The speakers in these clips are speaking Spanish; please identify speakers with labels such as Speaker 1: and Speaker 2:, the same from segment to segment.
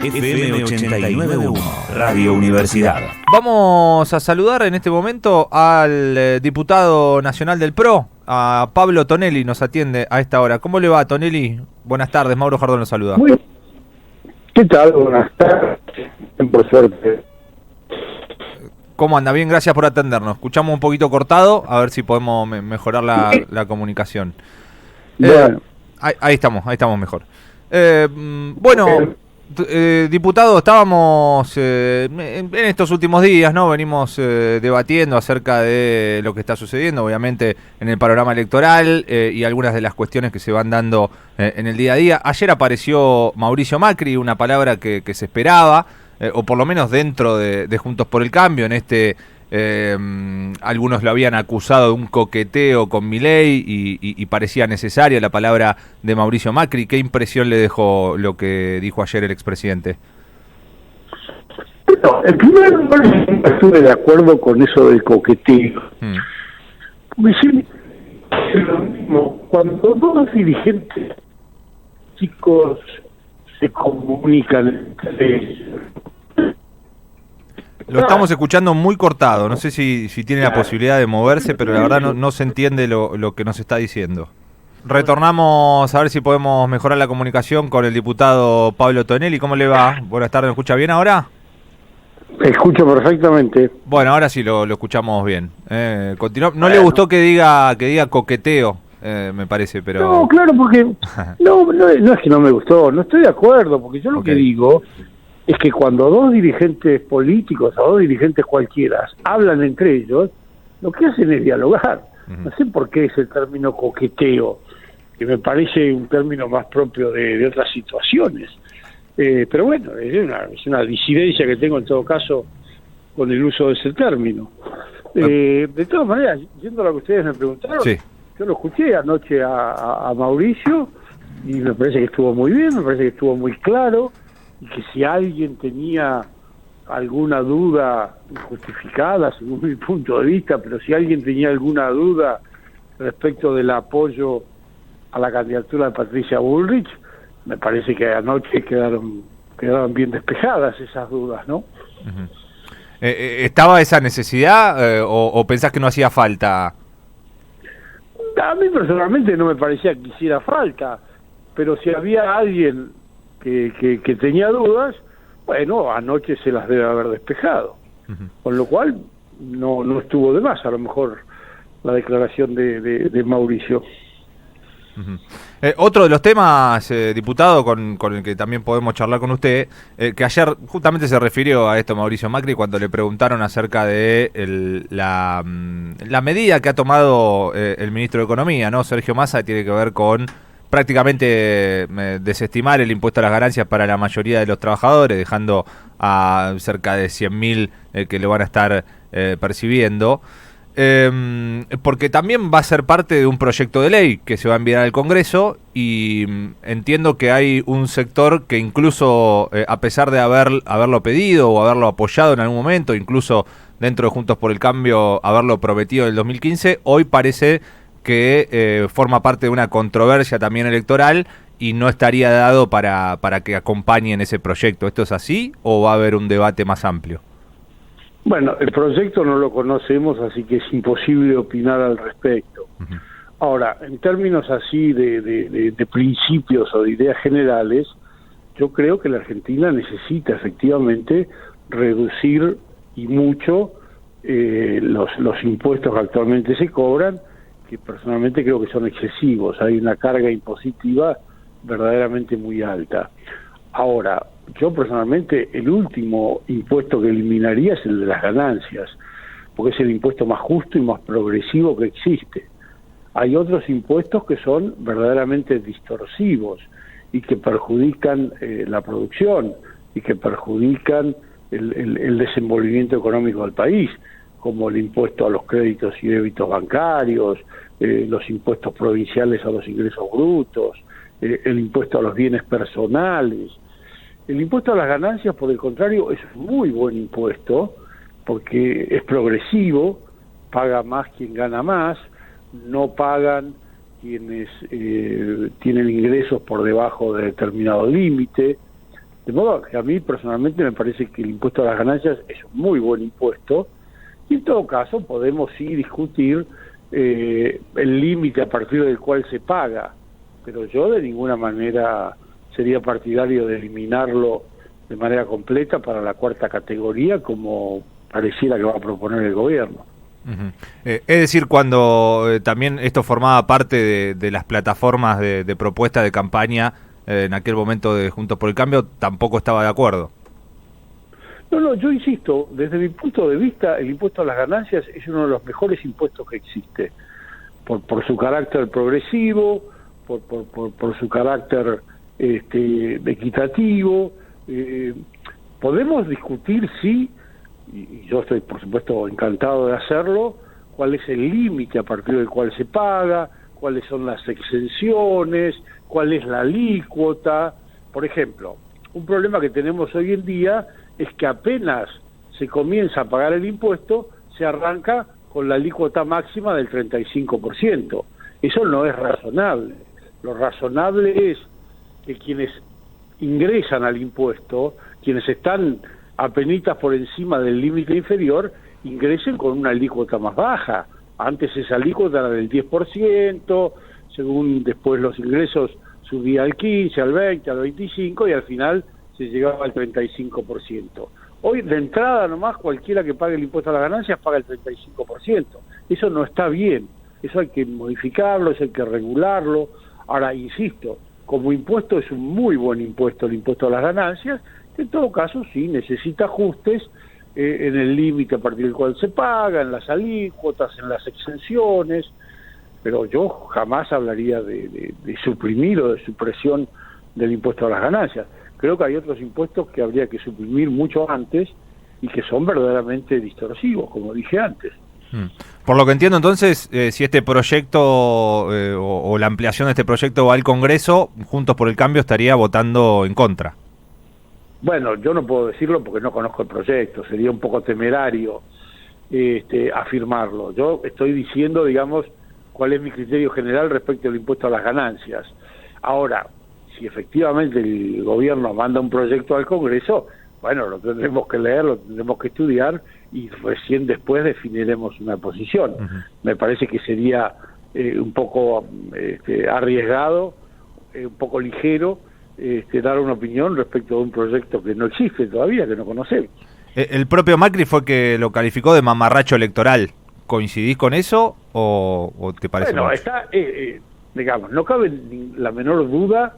Speaker 1: FM 89.1, Radio Universidad.
Speaker 2: Vamos a saludar en este momento al diputado nacional del PRO, a Pablo Tonelli, nos atiende a esta hora. ¿Cómo le va, Tonelli? Buenas tardes, Mauro Jardón lo saluda.
Speaker 3: ¿Qué tal? Buenas tardes, por suerte.
Speaker 2: ¿Cómo anda? Bien, gracias por atendernos. Escuchamos un poquito cortado, a ver si podemos mejorar la comunicación.
Speaker 3: Bueno.
Speaker 2: Ahí estamos mejor. Diputado, estábamos en estos últimos días, ¿no? Venimos debatiendo acerca de lo que está sucediendo, obviamente, en el panorama electoral y algunas de las cuestiones que se van dando en el día a día. Ayer apareció Mauricio Macri, una palabra que se esperaba, o por lo menos dentro de Juntos por el Cambio, en este... algunos lo habían acusado de un coqueteo con Milei y parecía necesaria la palabra de Mauricio Macri. ¿Qué impresión le dejó lo que dijo ayer el expresidente?
Speaker 3: Bueno, en primer lugar, estuve de acuerdo con eso del coqueteo. Porque sí, es lo mismo. Cuando dos dirigentes chicos se comunican entre ellos,
Speaker 2: lo estamos escuchando muy cortado, no sé si tiene la posibilidad de moverse, pero la verdad no se entiende lo que nos está diciendo. Retornamos a ver si podemos mejorar la comunicación con el diputado Pablo Tonelli. ¿Cómo le va? Buenas tardes, ¿me escucha bien ahora?
Speaker 3: Escucho perfectamente.
Speaker 2: Bueno, ahora sí lo escuchamos bien. Continúa. No le gustó que diga coqueteo, me parece, pero...
Speaker 3: No, claro, porque no es que no me gustó, no estoy de acuerdo, porque yo lo que digo... es que cuando dos dirigentes políticos o dos dirigentes cualquiera hablan entre ellos, lo que hacen es dialogar. No sé por qué es el término coqueteo, que me parece un término más propio de otras situaciones. Pero bueno, es una disidencia que tengo en todo caso con el uso de ese término. De todas maneras, yendo a lo que ustedes me preguntaron, sí. Yo lo escuché anoche a Mauricio y me parece que estuvo muy bien, me parece que estuvo muy claro, y que si alguien tenía alguna duda injustificada, según mi punto de vista, pero si alguien tenía alguna duda respecto del apoyo a la candidatura de Patricia Bullrich, me parece que anoche quedaron bien despejadas esas dudas, ¿no?
Speaker 2: Uh-huh. ¿Estaba esa necesidad o pensás que no hacía falta?
Speaker 3: A mí personalmente no me parecía que hiciera falta, pero si había alguien que tenía dudas, bueno, anoche se las debe haber despejado. Uh-huh. Con lo cual no estuvo de más a lo mejor la declaración de Mauricio.
Speaker 2: Uh-huh. Otro de los temas, diputado, con el que también podemos charlar con usted, que ayer justamente se refirió a esto Mauricio Macri cuando le preguntaron acerca de la medida que ha tomado el ministro de Economía, ¿no? Sergio Massa, tiene que ver con prácticamente desestimar el impuesto a las ganancias para la mayoría de los trabajadores, dejando a cerca de 100.000 que lo van a estar percibiendo, porque también va a ser parte de un proyecto de ley que se va a enviar al Congreso y entiendo que hay un sector que incluso, a pesar de haberlo pedido o haberlo apoyado en algún momento, incluso dentro de Juntos por el Cambio haberlo prometido en el 2015, hoy parece que forma parte de una controversia también electoral y no estaría dado para que acompañen ese proyecto. ¿Esto es así o va a haber un debate más amplio?
Speaker 3: Bueno, el proyecto no lo conocemos, así que es imposible opinar al respecto. Uh-huh. Ahora, en términos así de principios o de ideas generales, yo creo que la Argentina necesita efectivamente reducir y mucho los impuestos que actualmente se cobran, que personalmente creo que son excesivos. Hay una carga impositiva verdaderamente muy alta. Ahora, yo personalmente el último impuesto que eliminaría es el de las ganancias, porque es el impuesto más justo y más progresivo que existe. Hay otros impuestos que son verdaderamente distorsivos y que perjudican la producción y que perjudican el desenvolvimiento económico del país, como el impuesto a los créditos y débitos bancarios, los impuestos provinciales a los ingresos brutos, el impuesto a los bienes personales. El impuesto a las ganancias, por el contrario, es un muy buen impuesto, porque es progresivo, paga más quien gana más, no pagan quienes tienen ingresos por debajo de determinado límite. De modo que a mí personalmente me parece que el impuesto a las ganancias es un muy buen impuesto, y en todo caso podemos sí discutir el límite a partir del cual se paga, pero yo de ninguna manera sería partidario de eliminarlo de manera completa para la cuarta categoría, como pareciera que va a proponer el gobierno.
Speaker 2: Uh-huh. Es decir, cuando también esto formaba parte de las plataformas de propuesta de campaña en aquel momento de Juntos por el Cambio, tampoco estaba de acuerdo.
Speaker 3: No, yo insisto, desde mi punto de vista, el impuesto a las ganancias es uno de los mejores impuestos que existe, por su carácter progresivo, por su carácter equitativo. Podemos discutir, sí, y yo estoy por supuesto encantado de hacerlo, cuál es el límite a partir del cual se paga, cuáles son las exenciones, cuál es la alícuota. Por ejemplo, un problema que tenemos hoy en día es que apenas se comienza a pagar el impuesto, se arranca con la alícuota máxima del 35%. Eso no es razonable. Lo razonable es que quienes ingresan al impuesto, quienes están apenitas por encima del límite inferior, ingresen con una alícuota más baja. Antes esa alícuota era del 10%, según después los ingresos subía al 15, al 20, al 25 y al final se llegaba al 35%. Hoy de entrada nomás cualquiera que pague el impuesto a las ganancias paga el 35%. Eso no está bien, eso hay que modificarlo, eso hay que regularlo. Ahora, insisto, como impuesto es un muy buen impuesto el impuesto a las ganancias, que en todo caso sí necesita ajustes en el límite a partir del cual se paga, en las alícuotas, en las exenciones, pero yo jamás hablaría de suprimir o de supresión del impuesto a las ganancias. Creo que hay otros impuestos que habría que suprimir mucho antes y que son verdaderamente distorsivos, como dije antes.
Speaker 2: Por lo que entiendo entonces, si este proyecto o la ampliación de este proyecto va al Congreso, Juntos por el Cambio estaría votando en contra.
Speaker 3: Bueno, yo no puedo decirlo porque no conozco el proyecto, sería un poco temerario afirmarlo. Yo estoy diciendo, digamos, cuál es mi criterio general respecto al impuesto a las ganancias. Ahora, si efectivamente el gobierno manda un proyecto al Congreso, bueno, lo tendremos que leer, lo tendremos que estudiar y recién después definiremos una posición. Uh-huh. Me parece que sería un poco arriesgado, un poco ligero, dar una opinión respecto de un proyecto que no existe todavía, que no conocemos.
Speaker 2: El propio Macri fue que lo calificó de mamarracho electoral. ¿Coincidís con eso o te parece?
Speaker 3: Bueno, está, digamos, no cabe la menor duda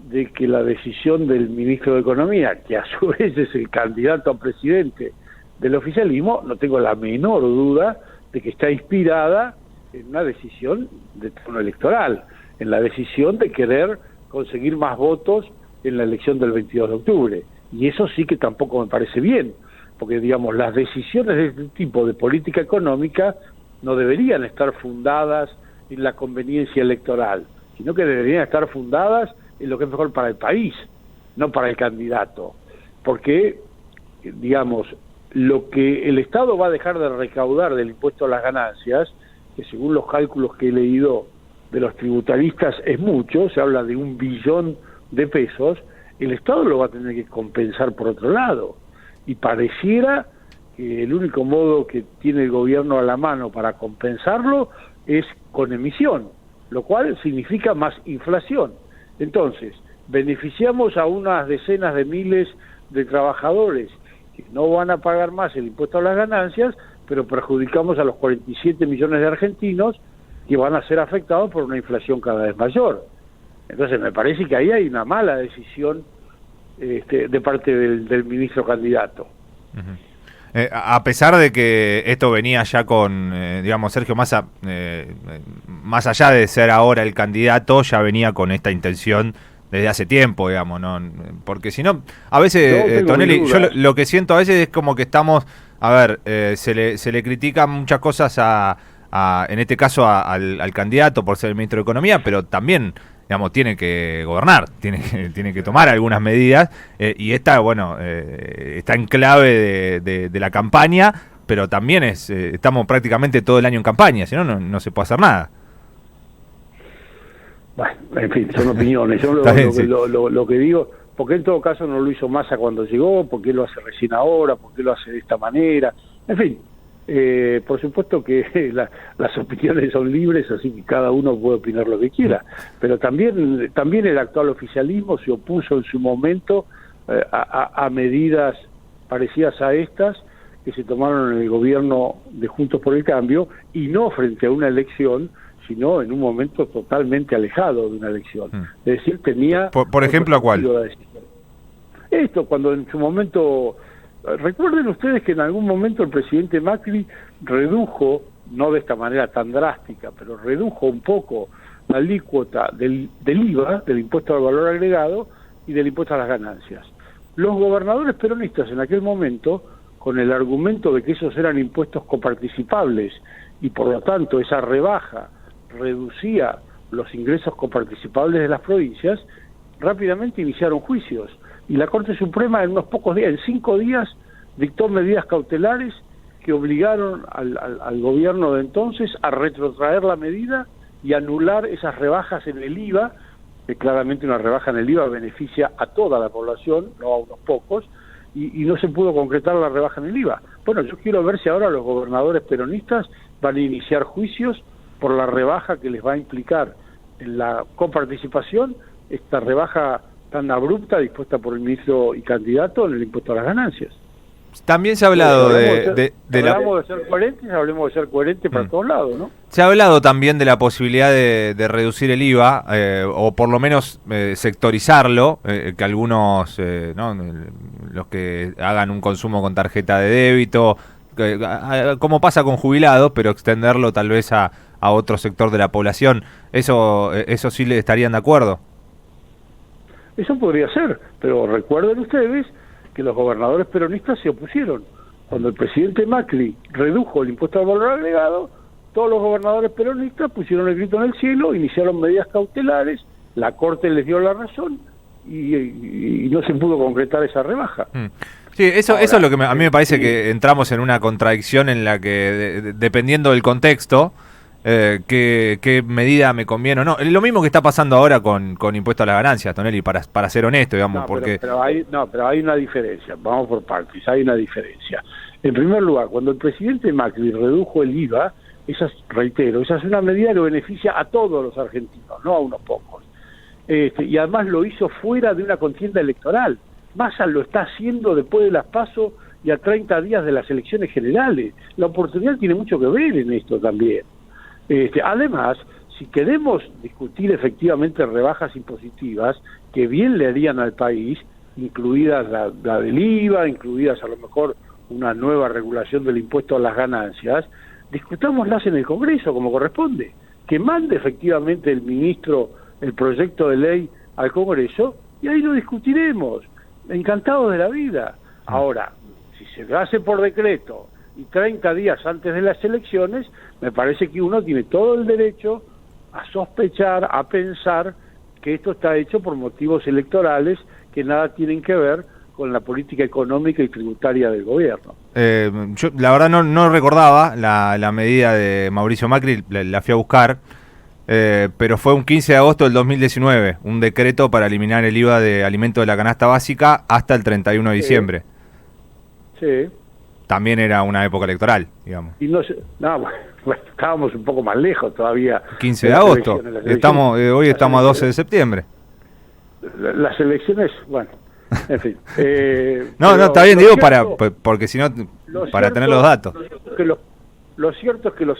Speaker 3: de que la decisión del ministro de Economía, que a su vez es el candidato a presidente del oficialismo, no tengo la menor duda de que está inspirada en una decisión de tono electoral, en la decisión de querer conseguir más votos en la elección del 22 de octubre. Y eso sí que tampoco me parece bien, porque, digamos, las decisiones de este tipo de política económica no deberían estar fundadas en la conveniencia electoral, sino que deberían estar fundadas en lo que es mejor para el país, no para el candidato. Porque, digamos, lo que el Estado va a dejar de recaudar del impuesto a las ganancias, que según los cálculos que he leído de los tributaristas es mucho, se habla de 1 billón de pesos, el Estado lo va a tener que compensar por otro lado. Y pareciera que el único modo que tiene el gobierno a la mano para compensarlo es con emisión, lo cual significa más inflación. Entonces, beneficiamos a unas decenas de miles de trabajadores que no van a pagar más el impuesto a las ganancias, pero perjudicamos a los 47 millones de argentinos que van a ser afectados por una inflación cada vez mayor. Entonces, me parece que ahí hay una mala decisión de parte del ministro candidato.
Speaker 2: Uh-huh. A pesar de que esto venía ya con, digamos, Sergio Massa, más allá de ser ahora el candidato, ya venía con esta intención desde hace tiempo, digamos, ¿no? Porque si no, a veces, Tonelli, yo lo que siento a veces es como que estamos, a ver, se le critican muchas cosas en este caso al candidato por ser el ministro de Economía, pero también, digamos, tiene que gobernar, tiene que tomar algunas medidas, y esta, bueno, está en clave de la campaña, pero también estamos prácticamente todo el año en campaña, si no, no se puede hacer nada.
Speaker 3: Bueno, en fin, son opiniones. Yo lo que digo, porque en todo caso no lo hizo Massa cuando llegó, por qué lo hace recién ahora, por qué lo hace de esta manera, en fin. Por supuesto que las opiniones son libres, así que cada uno puede opinar lo que quiera, pero también el actual oficialismo se opuso en su momento a medidas parecidas a estas que se tomaron en el gobierno de Juntos por el Cambio, y no frente a una elección, sino en un momento totalmente alejado de una elección. Es decir, tenía...
Speaker 2: Por ejemplo, ¿a cuál?
Speaker 3: Esto, cuando en su momento... Recuerden ustedes que en algún momento el presidente Macri redujo, no de esta manera tan drástica, pero redujo un poco la alícuota del IVA, del impuesto al valor agregado, y del impuesto a las ganancias. Los gobernadores peronistas en aquel momento, con el argumento de que esos eran impuestos coparticipables, y por lo tanto esa rebaja reducía los ingresos coparticipables de las provincias, rápidamente iniciaron juicios. Y la Corte Suprema en unos pocos días, en 5 días, dictó medidas cautelares que obligaron al gobierno de entonces a retrotraer la medida y anular esas rebajas en el IVA, que claramente una rebaja en el IVA beneficia a toda la población, no a unos pocos, y no se pudo concretar la rebaja en el IVA. Bueno, yo quiero ver si ahora los gobernadores peronistas van a iniciar juicios por la rebaja que les va a implicar en la coparticipación, esta rebaja tan abrupta dispuesta por el ministro y candidato en el impuesto a las ganancias.
Speaker 2: También se ha hablado
Speaker 3: hablamos de ser coherentes, hablemos de ser coherentes para todos lados, ¿no?
Speaker 2: Se ha hablado también de la posibilidad de reducir el IVA, o por lo menos sectorizarlo, que algunos, ¿no? Los que hagan un consumo con tarjeta de débito, como pasa con jubilados, pero extenderlo tal vez a otro sector de la población. Eso sí le estarían de acuerdo.
Speaker 3: Eso podría ser, pero recuerden ustedes que los gobernadores peronistas se opusieron. Cuando el presidente Macri redujo el impuesto al valor agregado, todos los gobernadores peronistas pusieron el grito en el cielo, iniciaron medidas cautelares, la Corte les dio la razón y no se pudo concretar esa rebaja.
Speaker 2: Sí, eso es lo que a mí me parece que entramos en una contradicción en la que, dependiendo del contexto, qué medida me conviene o no. Lo mismo que está pasando ahora con impuesto a las ganancias, Tonelli, para ser honesto, digamos, porque...
Speaker 3: Pero hay una diferencia, vamos por partes, hay una diferencia. En primer lugar, cuando el presidente Macri redujo el IVA, esa es una medida que beneficia a todos los argentinos, no a unos pocos. Y además lo hizo fuera de una contienda electoral. Massa lo está haciendo después de las PASO y a 30 días de las elecciones generales. La oportunidad tiene mucho que ver en esto también. Además, si queremos discutir efectivamente rebajas impositivas que bien le harían al país, incluidas la del IVA, incluidas a lo mejor una nueva regulación del impuesto a las ganancias, discutámoslas en el Congreso como corresponde, que mande efectivamente el ministro el proyecto de ley al Congreso y ahí lo discutiremos, encantados de la vida. Ahora, si se lo hace por decreto y 30 días antes de las elecciones, me parece que uno tiene todo el derecho a sospechar, a pensar que esto está hecho por motivos electorales que nada tienen que ver con la política económica y tributaria del gobierno.
Speaker 2: Yo la verdad no recordaba la medida de Mauricio Macri, la fui a buscar, pero fue un 15 de agosto del 2019, un decreto para eliminar el IVA de alimentos de la canasta básica hasta el 31 de diciembre.
Speaker 3: Sí.
Speaker 2: También era una época electoral, digamos.
Speaker 3: Y bueno, estábamos un poco más lejos todavía.
Speaker 2: 15 de agosto. Hoy estamos a 12 de septiembre.
Speaker 3: Las elecciones, bueno, en fin.
Speaker 2: No, está bien, digo, porque si no, para tener los datos.
Speaker 3: Lo cierto es que los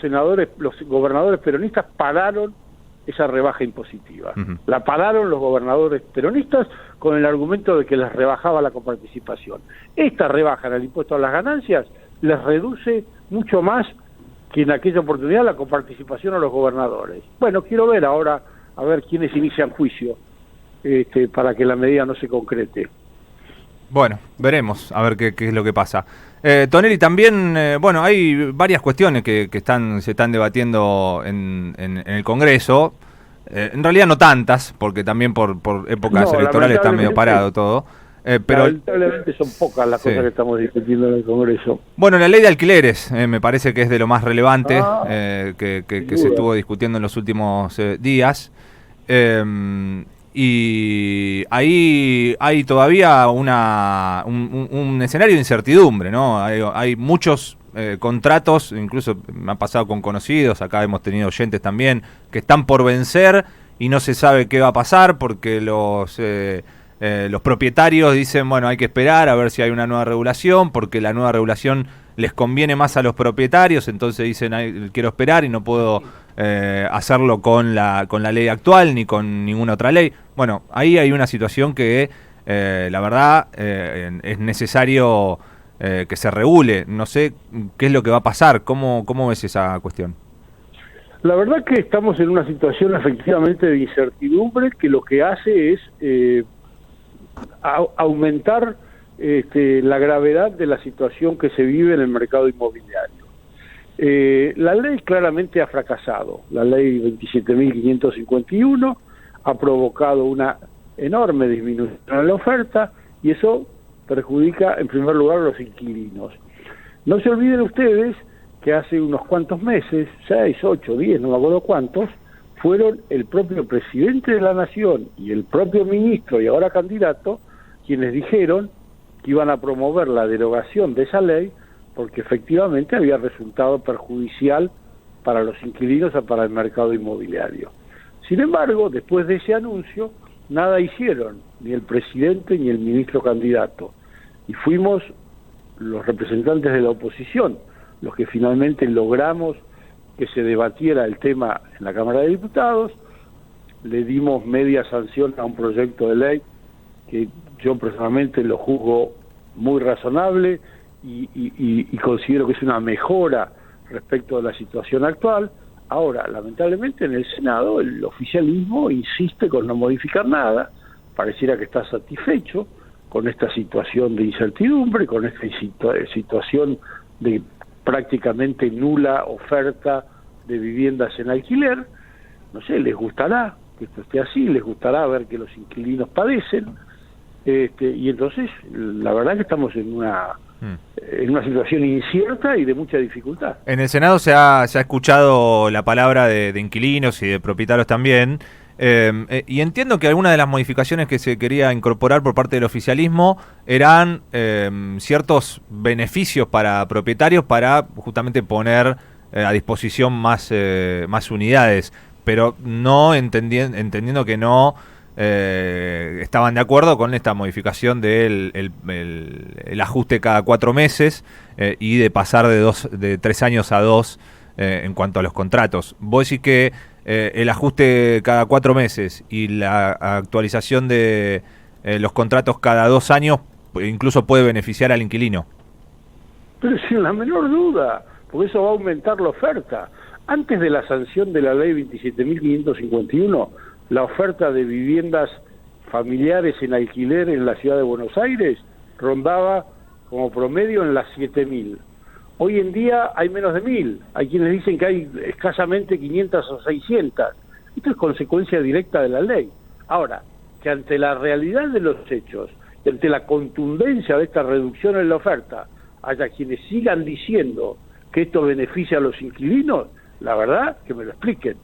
Speaker 3: gobernadores peronistas pararon esa rebaja impositiva. La pararon los gobernadores peronistas con el argumento de que les rebajaba la coparticipación. Esta rebaja en el impuesto a las ganancias les reduce mucho más que en aquella oportunidad la coparticipación a los gobernadores. Bueno, quiero ver ahora, a ver quiénes inician juicio para que la medida no se concrete.
Speaker 2: Bueno, veremos a ver qué es lo que pasa. Tonelli, también, hay varias cuestiones que se están debatiendo en el Congreso. En realidad no tantas, porque también por épocas electorales está medio parado todo. Pero
Speaker 3: lamentablemente son pocas las cosas que estamos discutiendo en el Congreso.
Speaker 2: Bueno, la ley de alquileres me parece que es de lo más relevante que se estuvo discutiendo en los últimos días. Y ahí hay todavía un escenario de incertidumbre, ¿no? Hay muchos contratos, incluso me ha pasado con conocidos, acá hemos tenido oyentes también, que están por vencer y no se sabe qué va a pasar porque los propietarios dicen, bueno, hay que esperar a ver si hay una nueva regulación, porque la nueva regulación les conviene más a los propietarios, entonces dicen, quiero esperar y no puedo hacerlo con la ley actual ni con ninguna otra ley. Bueno, ahí hay una situación que la verdad es necesario que se regule. No sé qué es lo que va a pasar. ¿Cómo ves esa cuestión?
Speaker 3: La verdad que estamos en una situación efectivamente de incertidumbre que lo que hace es aumentar la gravedad de la situación que se vive en el mercado inmobiliario. La ley claramente ha fracasado. La ley 27.551 ha provocado una enorme disminución en la oferta y eso perjudica en primer lugar a los inquilinos. No se olviden ustedes que hace unos cuantos meses, 6, 8, 10, no me acuerdo cuántos, fueron el propio presidente de la Nación y el propio ministro y ahora candidato quienes dijeron que iban a promover la derogación de esa ley porque efectivamente había resultado perjudicial para los inquilinos o para el mercado inmobiliario. Sin embargo, después de ese anuncio, nada hicieron, ni el presidente ni el ministro candidato. Y fuimos los representantes de la oposición los que finalmente logramos que se debatiera el tema en la Cámara de Diputados, le dimos media sanción a un proyecto de ley que yo personalmente lo juzgo muy razonable y considero que es una mejora respecto a la situación actual. Ahora, lamentablemente en el Senado el oficialismo insiste con no modificar nada, pareciera que está satisfecho con esta situación de incertidumbre, con esta situación de prácticamente nula oferta de viviendas en alquiler. No sé, les gustará que esto esté así, les gustará ver que los inquilinos padecen, y entonces la verdad que estamos en una situación incierta y de mucha dificultad.
Speaker 2: En el Senado se ha escuchado la palabra de inquilinos y de propietarios también, y entiendo que algunas de las modificaciones que se quería incorporar por parte del oficialismo eran ciertos beneficios para propietarios para justamente poner a disposición más unidades, pero no entendiendo que no estaban de acuerdo con esta modificación del el ajuste cada 4 meses y de pasar de 3 años a 2 en cuanto a los contratos. Vos decís que el ajuste cada 4 meses y la actualización de los contratos cada 2 años incluso puede beneficiar al inquilino.
Speaker 3: Pero sin la menor duda, porque eso va a aumentar la oferta. Antes de la sanción de la ley 27.551, la oferta de viviendas familiares en alquiler en la ciudad de Buenos Aires rondaba como promedio en las 7.000. Hoy en día hay menos de 1.000. Hay quienes dicen que hay escasamente 500 o 600. Esto es consecuencia directa de la ley. Ahora, que ante la realidad de los hechos y ante la contundencia de esta reducción en la oferta, haya quienes sigan diciendo que esto beneficia a los inquilinos, la verdad, que me lo expliquen.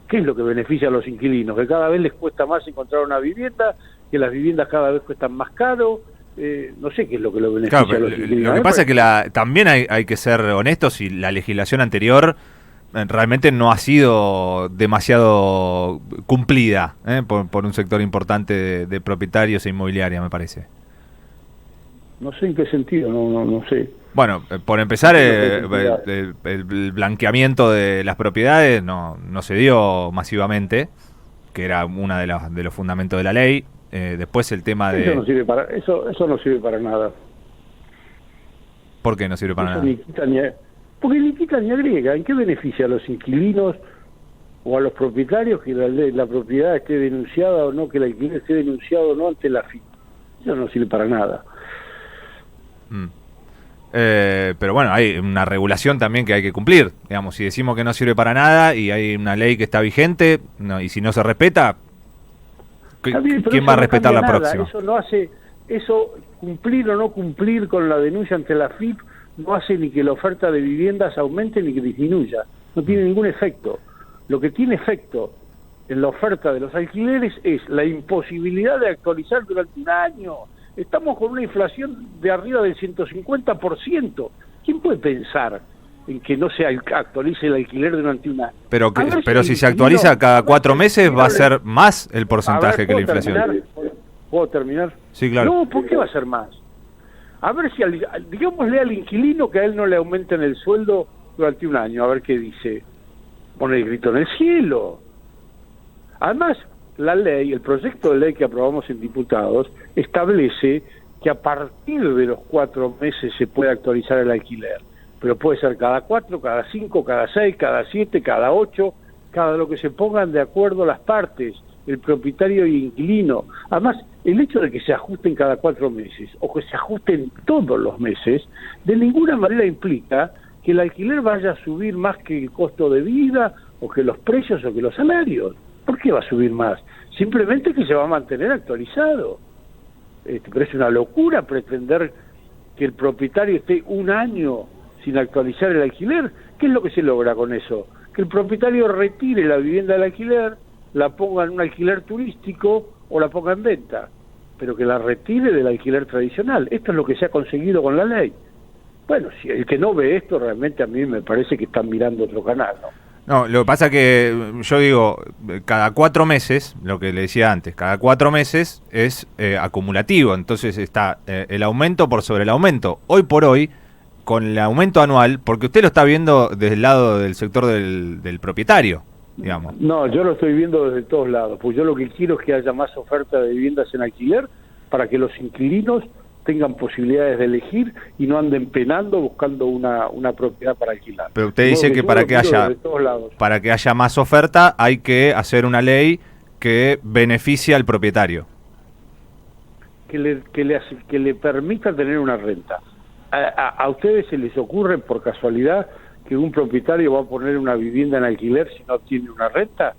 Speaker 3: ¿Qué es lo que beneficia a los inquilinos? Que cada vez les cuesta más encontrar una vivienda, que las viviendas cada vez cuestan más caro. No sé qué es lo que lo beneficia, claro, a los inquilinos.
Speaker 2: Lo que pasa es que también hay que ser honestos, y la legislación anterior realmente no ha sido demasiado cumplida por un sector importante de propietarios e inmobiliaria, me parece.
Speaker 3: No sé en qué sentido, no sé.
Speaker 2: Bueno, por empezar, el blanqueamiento de las propiedades no se dio masivamente, que era una de los fundamentos de la ley. Después el tema de...
Speaker 3: Eso no sirve para nada.
Speaker 2: ¿Por qué no sirve para nada?
Speaker 3: Porque ni quita ni agrega. ¿En qué beneficia a los inquilinos o a los propietarios que la propiedad esté denunciada o no, que el alquiler esté denunciado o no ante la FIP? Eso no sirve para nada.
Speaker 2: Pero bueno, hay una regulación también que hay que cumplir. Digamos, si decimos que no sirve para nada y hay una ley que está vigente, y si no se respeta, ¿quién va a respetar la próxima?
Speaker 3: Eso no hace, cumplir o no cumplir con la denuncia ante la FIP no hace ni que la oferta de viviendas aumente ni que disminuya. No tiene ningún efecto. Lo que tiene efecto en la oferta de los alquileres es la imposibilidad de actualizar durante un año. Estamos con una inflación de arriba del 150%. ¿Quién puede pensar en que no se actualice el alquiler durante un año?
Speaker 2: Pero si se actualiza cada 4 meses va a ser más el porcentaje que la inflación.
Speaker 3: ¿Puedo terminar?
Speaker 2: Sí, claro.
Speaker 3: No, ¿por qué va a ser más? A ver si, digámosle al inquilino que a él no le aumenten el sueldo durante un año, a ver qué dice. Pone el grito en el cielo. Además, la ley, el proyecto de ley que aprobamos en diputados, establece que a partir de los 4 meses se puede actualizar el alquiler. Pero puede ser cada 4, cada 5, cada 6, cada 7, cada 8, cada lo que se pongan de acuerdo las partes, el propietario y el inquilino. Además, el hecho de que se ajusten cada 4 meses o que se ajusten todos los meses, de ninguna manera implica que el alquiler vaya a subir más que el costo de vida o que los precios o que los salarios. ¿Por qué va a subir más? Simplemente que se va a mantener actualizado. Pero es una locura pretender que el propietario esté un año sin actualizar el alquiler. ¿Qué es lo que se logra con eso? Que el propietario retire la vivienda del alquiler, la ponga en un alquiler turístico o la ponga en venta, pero que la retire del alquiler tradicional. Esto es lo que se ha conseguido con la ley. Bueno, si el que no ve esto, realmente a mí me parece que están mirando otro canal, ¿no?
Speaker 2: No, lo que pasa que yo digo, cada 4 meses, lo que le decía antes, cada 4 meses es acumulativo, entonces está el aumento por sobre el aumento. Hoy por hoy, con el aumento anual, porque usted lo está viendo desde el lado del sector del propietario, digamos.
Speaker 3: No, yo lo estoy viendo desde todos lados, pues yo lo que quiero es que haya más oferta de viviendas en alquiler para que los inquilinos tengan posibilidades de elegir y no anden penando buscando una propiedad para alquilar.
Speaker 2: Pero usted dice que para que haya más oferta hay que hacer una ley que beneficie al propietario.
Speaker 3: Que le permita tener una renta. ¿A ustedes se les ocurre por casualidad que un propietario va a poner una vivienda en alquiler si no tiene una renta?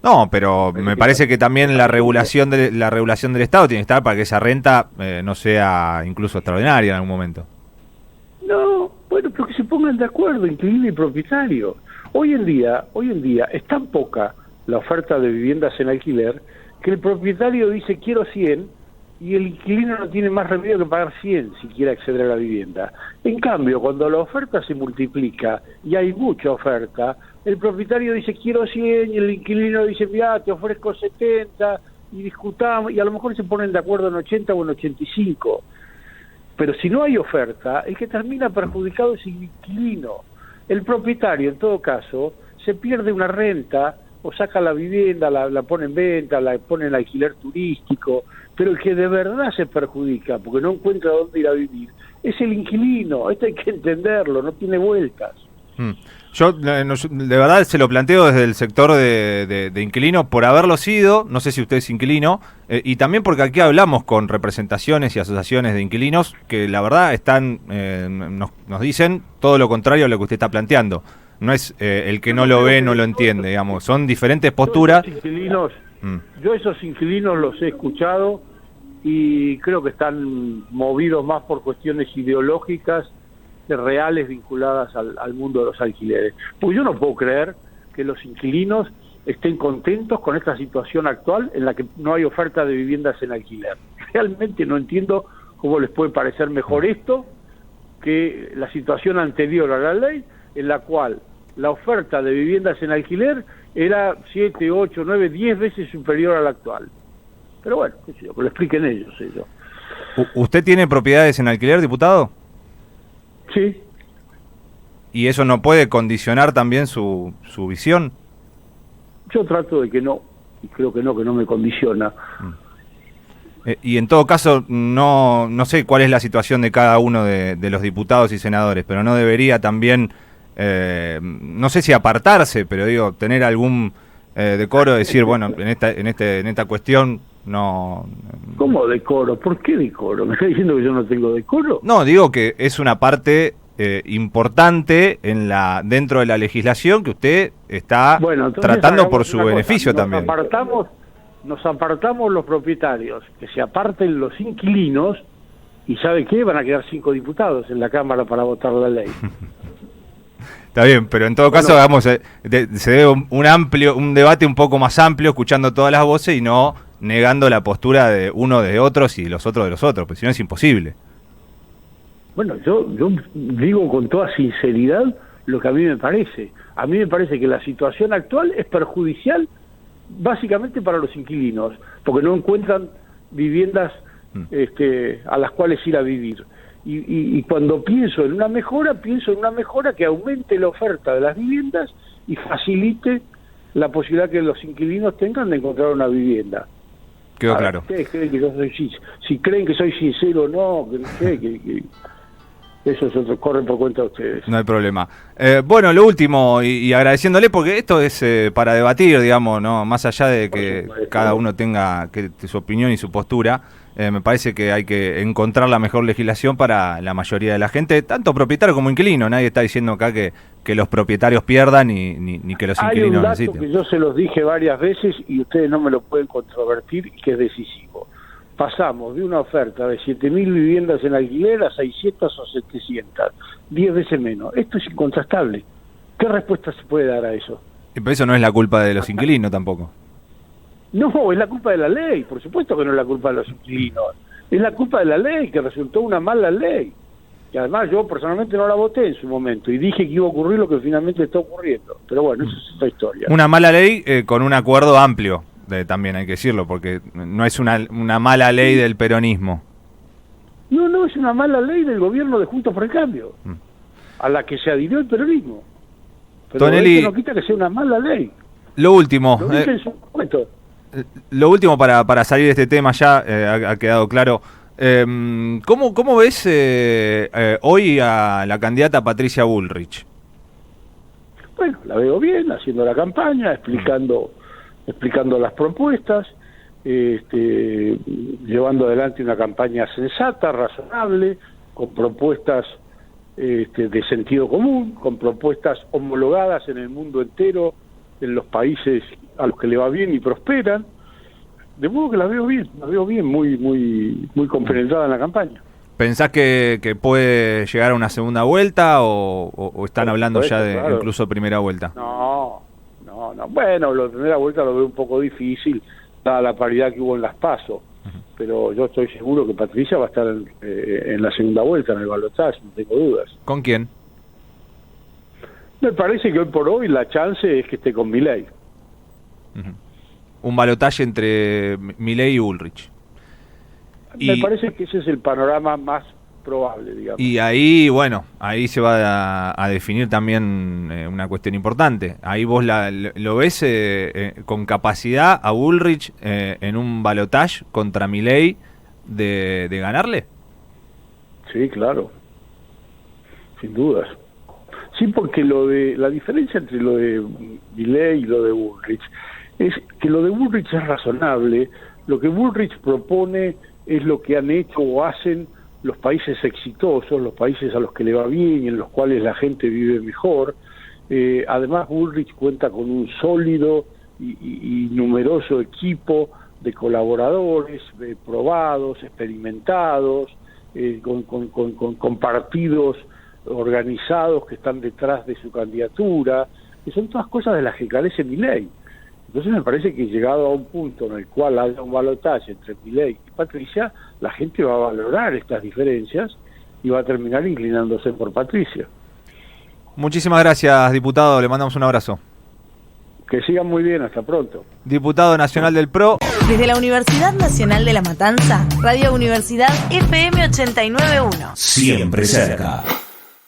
Speaker 2: No, pero me parece que también la regulación del Estado tiene que estar para que esa renta no sea incluso extraordinaria en algún momento.
Speaker 3: No, bueno, pero que se pongan de acuerdo, inquilino y propietario. Hoy en día es tan poca la oferta de viviendas en alquiler que el propietario dice quiero 100 y el inquilino no tiene más remedio que pagar 100 si quiere acceder a la vivienda. En cambio, cuando la oferta se multiplica y hay mucha oferta, el propietario dice quiero 100 y el inquilino dice mira, te ofrezco 70 y discutamos y a lo mejor se ponen de acuerdo en 80 o en 85. Pero si no hay oferta, el que termina perjudicado es el inquilino. El propietario, en todo caso, se pierde una renta o saca la vivienda, la pone en venta, la pone en alquiler turístico, pero el que de verdad se perjudica porque no encuentra dónde ir a vivir es el inquilino. Esto hay que entenderlo, no tiene vueltas.
Speaker 2: Yo de verdad se lo planteo desde el sector de inquilino por haberlo sido, no sé si usted es inquilino, y también porque aquí hablamos con representaciones y asociaciones de inquilinos que la verdad están nos dicen todo lo contrario a lo que usted está planteando. No es el que no lo ve, no lo entiende, digamos. Son diferentes posturas.
Speaker 3: Yo esos inquilinos los he escuchado y creo que están movidos más por cuestiones ideológicas que reales vinculadas al mundo de los alquileres. Pues yo no puedo creer que los inquilinos estén contentos con esta situación actual en la que no hay oferta de viviendas en alquiler. Realmente no entiendo cómo les puede parecer mejor esto que la situación anterior a la ley, en la cual la oferta de viviendas en alquiler era 7, 8, 9, 10 veces superior a la actual. Pero bueno, que lo expliquen ellos.
Speaker 2: ¿Usted tiene propiedades en alquiler, diputado?
Speaker 3: Sí.
Speaker 2: ¿Y eso no puede condicionar también su visión?
Speaker 3: Yo trato de que no, y creo que no me condiciona.
Speaker 2: Y en todo caso, no sé cuál es la situación de cada uno de los diputados y senadores, pero no debería también, no sé si apartarse, pero digo, tener algún decoro, decir, bueno, en esta cuestión no...
Speaker 3: ¿Cómo decoro? ¿Por qué decoro? ¿Me está diciendo que yo no tengo decoro?
Speaker 2: No, digo que es una parte importante dentro de la legislación que usted está tratando por su beneficio también.
Speaker 3: Nos apartamos los propietarios, que se aparten los inquilinos, y ¿sabe qué? Van a quedar 5 diputados en la Cámara para votar la ley.
Speaker 2: Está bien, pero en todo caso, digamos, se debe un debate un poco más amplio, escuchando todas las voces y no negando la postura de uno de otros y los otros de los otros, porque si no es imposible.
Speaker 3: Bueno, yo digo con toda sinceridad lo que a mí me parece. A mí me parece que la situación actual es perjudicial básicamente para los inquilinos, porque no encuentran viviendas a las cuales ir a vivir. Y cuando pienso en una mejora que aumente la oferta de las viviendas y facilite la posibilidad que los inquilinos tengan de encontrar una vivienda.
Speaker 2: Quedó claro.
Speaker 3: ¿Ustedes creen que yo soy, si creen que soy sincero o no? Que no sé, que eso es otro, corre por cuenta de ustedes.
Speaker 2: No hay problema. Bueno, lo último, y agradeciéndole, porque esto es para debatir, digamos, ¿no? Más allá de que cada uno tenga su opinión y su postura, me parece que hay que encontrar la mejor legislación para la mayoría de la gente, tanto propietario como inquilino. Nadie está diciendo acá que los propietarios pierdan ni que los inquilinos necesiten.
Speaker 3: Hay un dato que yo se los dije varias veces y ustedes no me lo pueden controvertir, y que es decisivo. Pasamos de una oferta de 7.000 viviendas en alquiler a 600 o 700, 10 veces menos. Esto es incontrastable. ¿Qué respuesta se puede dar a eso?
Speaker 2: Y pero eso no es la culpa de los inquilinos tampoco.
Speaker 3: No, es la culpa de la ley. Por supuesto que no es la culpa de los inquilinos. Es la culpa de la ley, que resultó una mala ley. Y además yo personalmente no la voté en su momento y dije que iba a ocurrir lo que finalmente está ocurriendo. Pero bueno, esa es otra historia.
Speaker 2: Una mala ley con un acuerdo amplio. También hay que decirlo, porque no es una mala ley del peronismo.
Speaker 3: No, es una mala ley del gobierno de Juntos por el Cambio, a la que se adhirió el peronismo. Pero
Speaker 2: Tonelli,
Speaker 3: eso no quita que sea una mala ley.
Speaker 2: Lo último.
Speaker 3: Lo dije en su momento.
Speaker 2: Lo último para salir de este tema ya ha quedado claro. ¿Cómo ves hoy a la candidata Patricia Bullrich?
Speaker 3: Bueno, la veo bien, haciendo la campaña, explicando las propuestas, llevando adelante una campaña sensata, razonable, con propuestas de sentido común, con propuestas homologadas en el mundo entero, en los países a los que le va bien y prosperan. De modo que la veo bien, muy compenetrada en la campaña.
Speaker 2: ¿Pensás que puede llegar a una segunda vuelta o están hablando ya de claro, incluso primera vuelta?
Speaker 3: No. Bueno, la primera vuelta lo veo un poco difícil, dada la paridad que hubo en las PASO. Pero yo estoy seguro que Patricia va a estar en la segunda vuelta, en el balotaje, no tengo dudas.
Speaker 2: ¿Con quién?
Speaker 3: Me parece que hoy por hoy la chance es que esté con Milei.
Speaker 2: Un balotaje entre Milei y Bullrich.
Speaker 3: Me parece que ese es el panorama más probable, digamos.
Speaker 2: Y ahí, bueno, ahí se va a definir también una cuestión importante. Ahí vos lo ves con capacidad a Bullrich en un balotaje contra Milei de ganarle.
Speaker 3: Sí, claro. Sin dudas. Sí, porque la diferencia entre lo de Milei y lo de Bullrich es que lo de Bullrich es razonable. Lo que Bullrich propone es lo que han hecho o hacen los países exitosos, los países a los que le va bien y en los cuales la gente vive mejor. Además, Bullrich cuenta con un sólido y numeroso equipo de colaboradores probados, experimentados, con partidos organizados que están detrás de su candidatura, que son todas cosas de las que carece Milei. Entonces me parece que llegado a un punto en el cual haya un balotaje entre Milei y Patricia, la gente va a valorar estas diferencias y va a terminar inclinándose por Patricia.
Speaker 2: Muchísimas gracias, diputado. Le mandamos un abrazo.
Speaker 3: Que sigan muy bien. Hasta pronto.
Speaker 2: Diputado nacional del PRO.
Speaker 4: Desde la Universidad Nacional de La Matanza, Radio Universidad FM 89.1.
Speaker 1: Siempre cerca.